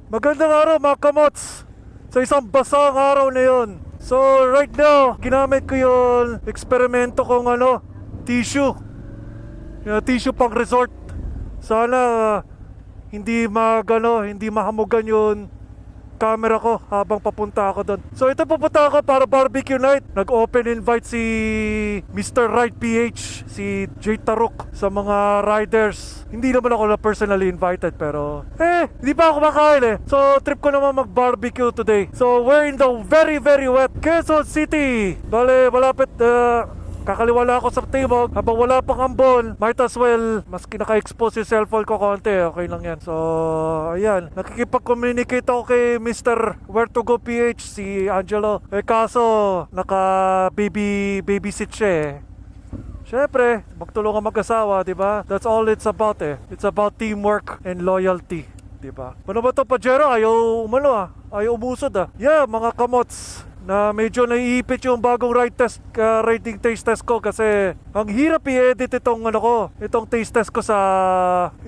Magandang araw mga KaMotz, sa isang basang araw na yun. So right now, ginamit ko yung eksperimento kong tissue. Tissue pang resort. Sana hindi mahamugan yung camera ko habang papunta ako doon. So ito, pupunta ako para barbecue night. Nag-open invite si Mr. Ride PH, si J Taruk, sa mga riders. Hindi naman ako na personally invited, pero hindi pa ako makain So trip ko naman mag-barbecue today. So we're in the very very wet Quezon City. Bale, malapit kakaliwala ako sa timog. Habang wala pang ambon, might as well, mas naka-expose yung cellphone ko konti, okay lang yan. So ayan, nakikipag-communicate ako kay Mr. Where to Go PH, si Angelo. Kaso naka-babysit siya Syempre, magtulungan mag-asawa, di ba? That's all it's about It's about teamwork and loyalty, di ba? Ano ba ito, Pajero? Ayaw umusod Yeah, mga KaMotz, na medyo naiipit yung bagong riding taste test ko kasi ang hirap i-edit itong taste test ko sa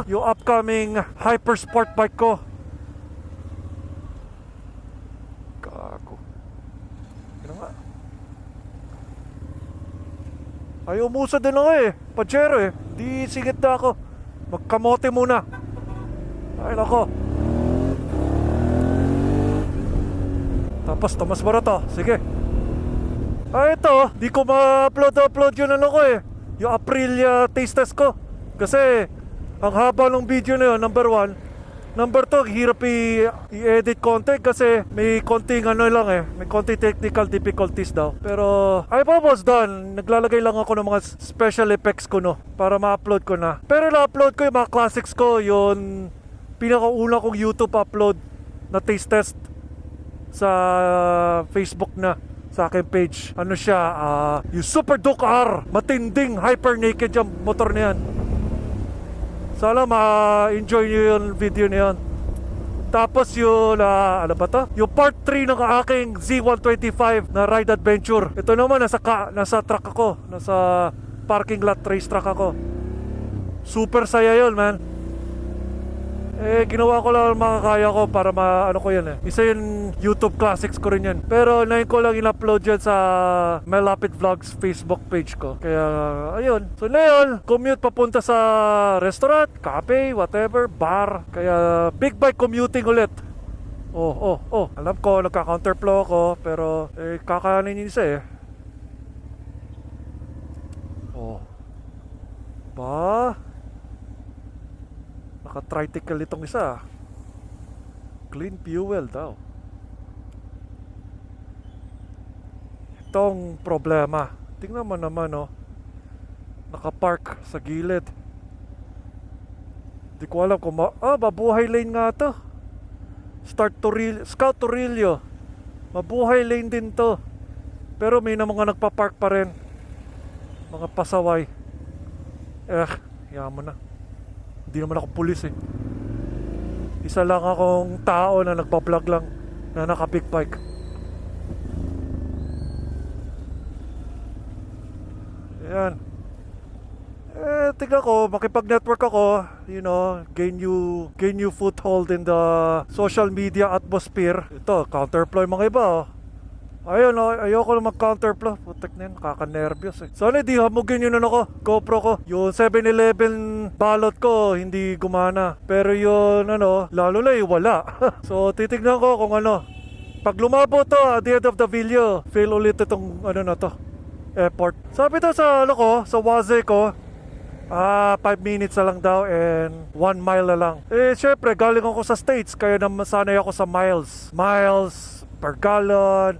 yung upcoming hyper sport bike ko. Gago. Ano nga? Ay, umusad din ako Pajero Di sigit na ako. Magkamote muna. Ay, nako. Tapos, tamas ba na to? Sige. Ay, ito. Di ko ma-upload yun yung Aprilia taste test ko. Kasi, ang haba ng video na yun, number 1. Number 2, hirap i-edit content kasi may konting may konting technical difficulties daw. Pero I'm almost done. Naglalagay lang ako ng mga special effects ko para ma-upload ko na. Pero na-upload ko yung mga classics ko, yung pinakauna kong YouTube upload na taste test sa Facebook na, sa aking page. Yung Super Duke R, matinding hyper naked yung motor na yan. Sana ma-enjoy nyo yung video na yun. Tapos yung yung part 3 ng aking Z125 na ride adventure. Ito naman, nasa truck ako, nasa parking lot race truck ako. Super saya yun, man. Ginawa ko lang ang makakaya ko para ko yan Isa yung YouTube classics ko rin yan. Pero ngayon ko lang in-upload yan sa my Lapid Vlogs Facebook page ko. Kaya, ayun. So ngayon, commute papunta sa restaurant, cafe, whatever, bar. Kaya, big bike commuting ulit. Alam ko, nagka-counterflow ako, pero kakayanin yung isa Naka-tricycle itong isa. Clean fuel daw. Itong problema. Tingnan mo naman nakapark sa gilid. Di ko alam kung mabuhay lane nga to. Scout Torillo. Mabuhay lane din to. Pero may na mga nagpapark pa rin. Mga pasaway. Yaman na. Hindi naman ako pulis Isa lang akong tao na nagpa-vlog lang na naka-big bike. Ayan. Tignan ko, makipag-network ako, gain you foothold in the social media atmosphere. Ito, counterploy mga iba Ayun ayoko na mag-counterflow. Putek na yun, kaka-nervyos Sana di hamugin yun GoPro ko. Yung 7-Eleven balot ko, hindi gumana. Pero yun, lalo na wala. So, titignan ko kung Pag lumabo to, at the end of the video, fail ulit itong, airport. Sabi to sa, sa Waze ko, 5 minutes na lang daw and 1 mile na lang. Syempre, galing ako sa States, kaya sanay ako sa miles. Miles per gallon,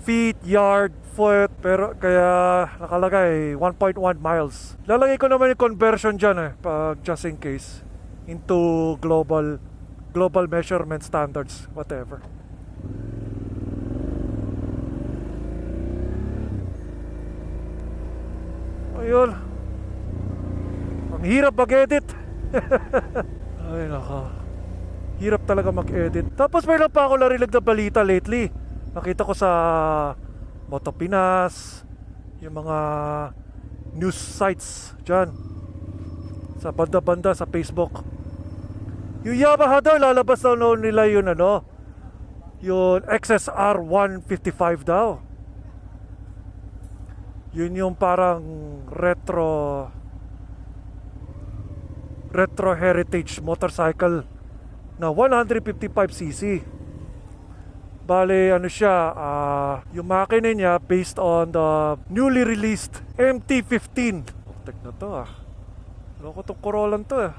feet, yard, foot, pero kaya nakalagay 1.1 miles. Lalagay ko naman yung conversion dyan pag just in case into global measurement standards, whatever. Ayun. Ang hirap mag-edit. Ay nako, hirap talaga mag-edit. Tapos mayroon pa ako narinig na balita lately. Nakita ko sa Motopinas, yung mga news sites dyan, sa banda-banda sa Facebook. Yung Yamaha daw, lalabas daw nila yun yung XSR155 daw. Yun yung parang retro heritage motorcycle na 155cc. Bale, siya, yung makina niya based on the newly released MT-15. Tek na to Loko tong Corolla to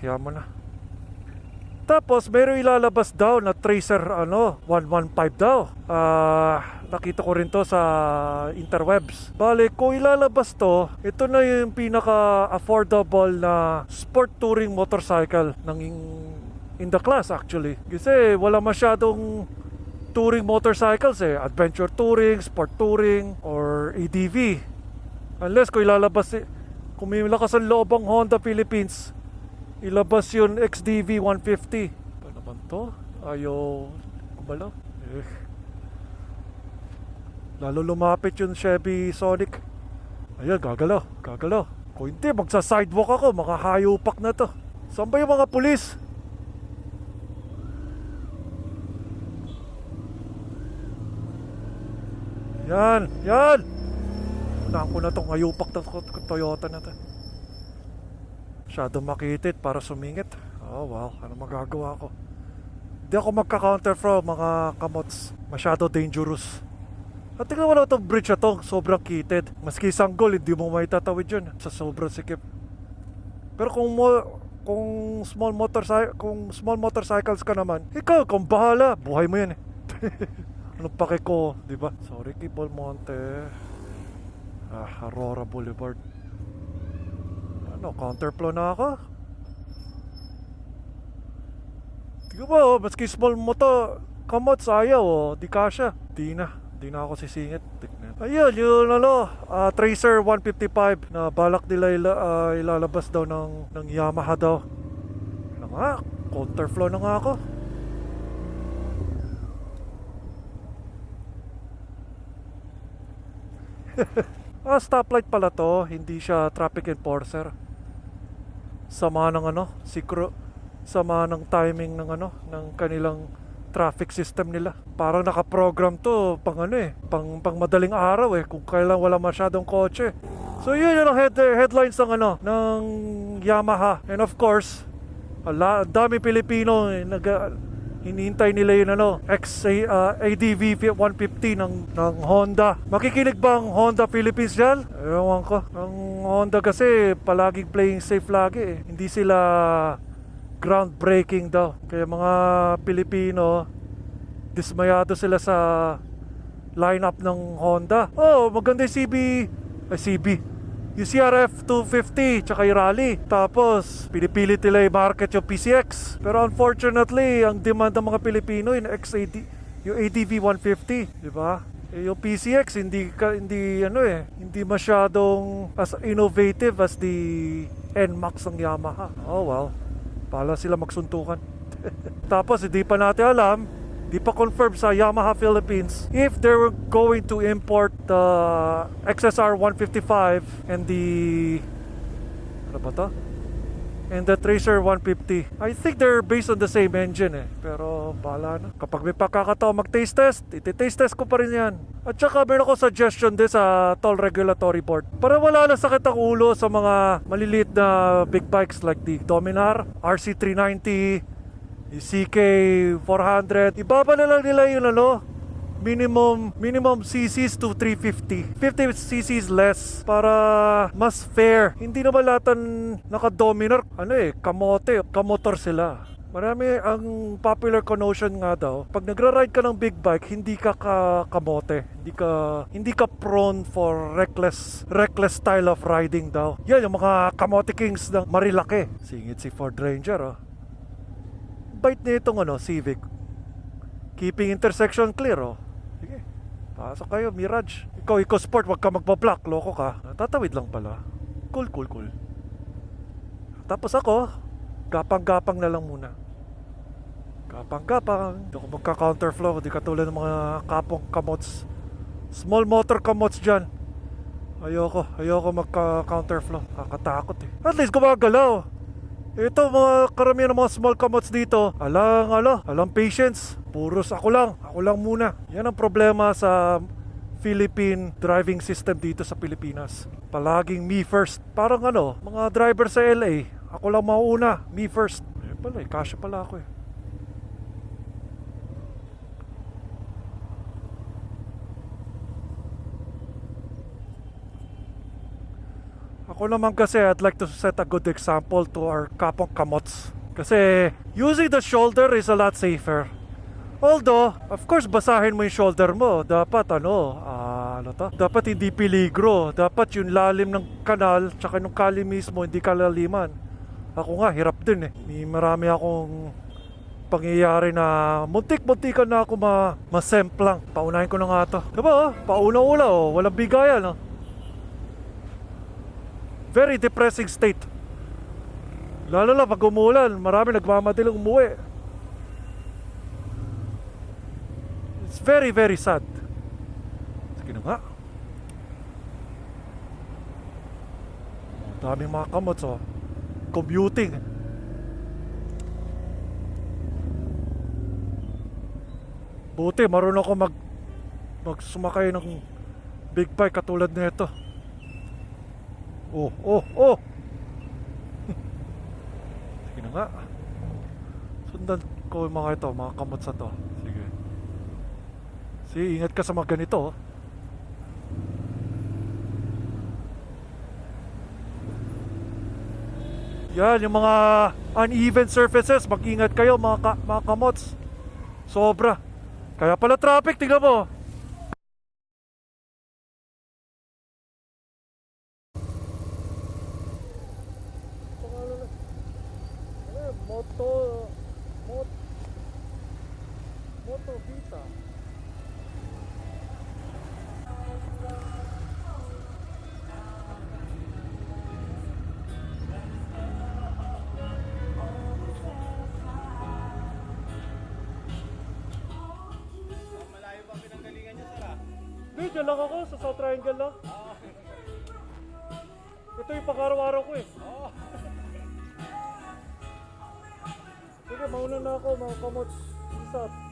yaman na. Tapos mayroong ilalabas daw na Tracer 115 daw. Nakita ko rin to sa interwebs. Bale, kung ilalabas to, ito na yung pinaka affordable na sport touring motorcycle in the class actually. Kasi wala masyadong touring motorcycles adventure touring, sport touring, or ADV. Unless kung ilalabas kung may lakas ang loob ang Honda Philippines, ilabas yun XDV 150. Ano naman to? Ayaw kumalaw. Lalo lumapit yung Chevy Sonic. Ayan, gagalaw. Kung hindi, magsa-sidewalk ako. Makahayupak na to. Saan ba yung mga pulis? Yan. Unahan ko na tong hayupak na Toyota na to. Masyado makitid para sumingit. Oh wow, ano magagawa ko? Hindi ako magka-counter from mga KaMotz. Masyado dangerous. At tingnan mo na itong bridge na to, sobrang kitid. Maski sanggol, hindi mo may tatawid yun sa sobrang sikip. Pero kung small motorcycles ka naman, ikaw, kung bahala, buhay mo yan Anong pake ko, di ba? Sorry, Cubao Monte. Aurora Boulevard. Counterflow na ako. Tingnan mo, maski small moto KaMotz ayaw di kasya. Di na ako sisingit. Ayun, yun Tracer 155 na balak nila ilalabas daw ng Yamaha daw. Ano nga, counterflow na nga ako. Stoplight pala to, hindi siya traffic enforcer. Sama ng sama ng timing ng kanilang traffic system nila. Parang nakaprogram to pang madaling araw kung kailan wala masyadong kotse. So yun yung headlines ng Yamaha. And of course, dami Pilipino hinihintay nila yun ADV 150 ng Honda. Makikinig ba ang Honda Philippines dyan? Ewan ko. Ang Honda kasi palaging playing safe lagi Hindi sila groundbreaking daw. Kaya mga Pilipino, dismayado sila sa lineup ng Honda. Maganda yung yung CRF250 tsaka yung Rally. Tapos pinipilit nila i-market yung PCX. Pero unfortunately, ang demand ng mga Pilipino yung ADV 150, di ba? Yung PCX hindi masyadong as innovative as the NMAX ng Yamaha. Oh well, pala sila magsuntukan. Tapos hindi pa natin alam, di pa confirm sa Yamaha Philippines if they're going to import the XSR155 and the and the Tracer 150. I think they're based on the same engine pero bahala na. Kapag may pagkakataon mag-taste test, iti-taste test ko pa rin yan. At saka meron ko suggestion din sa Toll Regulatory Board para wala na sakit ang ulo sa mga maliliit na big bikes like the Dominar, RC390, CK400. Ibaba na lang nila yun minimum cc's to 350. 50 cc's less para mas fair. Hindi naman lahat naka-Dominar kamotor sila. Marami ang popular connotation nga daw, pag nagra-ride ka ng big bike, hindi ka kamote. Hindi ka prone for reckless style of riding daw. Yan yung mga kamote kings ng marilaki. Singit si Ford Ranger bait na itong Civic. Keeping intersection clear Sige. Pasok kayo, Mirage. Ikaw, Sport, wag ka magpa-block. Loko ka. Tatawid lang pala. Cool. Tapos ako, gapang-gapang na lang muna. Gapang-gapang. Hindi ako magka-counterflow. Hindi katulad ng mga kapong KaMotz. Small motor KaMotz dyan. Ayoko magka-counterflow. Kakatakot eh. At least gumagalaw. Ito, mga karamihan ng mga small KaMotz dito, alang patience. Puros ako lang muna. Yan ang problema sa Philippine driving system dito sa Pilipinas. Palaging me first. Parang mga driver sa LA, ako lang mauuna, me first. Ayun pala eh, kasya pala ako eh. Ako naman kasi, I'd like to set a good example to our kapong KaMotz. Kasi using the shoulder is a lot safer. Although, of course, basahin mo yung shoulder mo. Dapat dapat hindi peligro. Dapat yung lalim ng kanal, tsaka yung kali mismo, hindi kalaliman. Ako nga, hirap din eh. May marami akong pangyayari na muntik-muntikan na ako masemplang. Paunahin ko na nga to. Diba, pauna-una walang bigayan Very depressing state. Lalo na pag umulan, marami nagmamadaling umuwi. It's very, very sad. Sige na nga. Daming mga KaMotz commuting. Buti, marunong ako magsumakay ng big bike katulad nito. Oh. Sige na nga. Sundan ko yung mga KaMotz na to. Sige. Sige, ingat ka sa mga ganito. Yan, yung mga uneven surfaces, mag-ingat kayo mga KaMotz. Sobra. Kaya pala traffic, tingnan mo. Motovita. Malayo ba pinanggalingan niyo, Sara? Hindi, dyan lang ako, sa South Triangle lang. Ito yung pang-araw-araw ko eh. Sige, mauna na ako mga KaMotz. Peace out.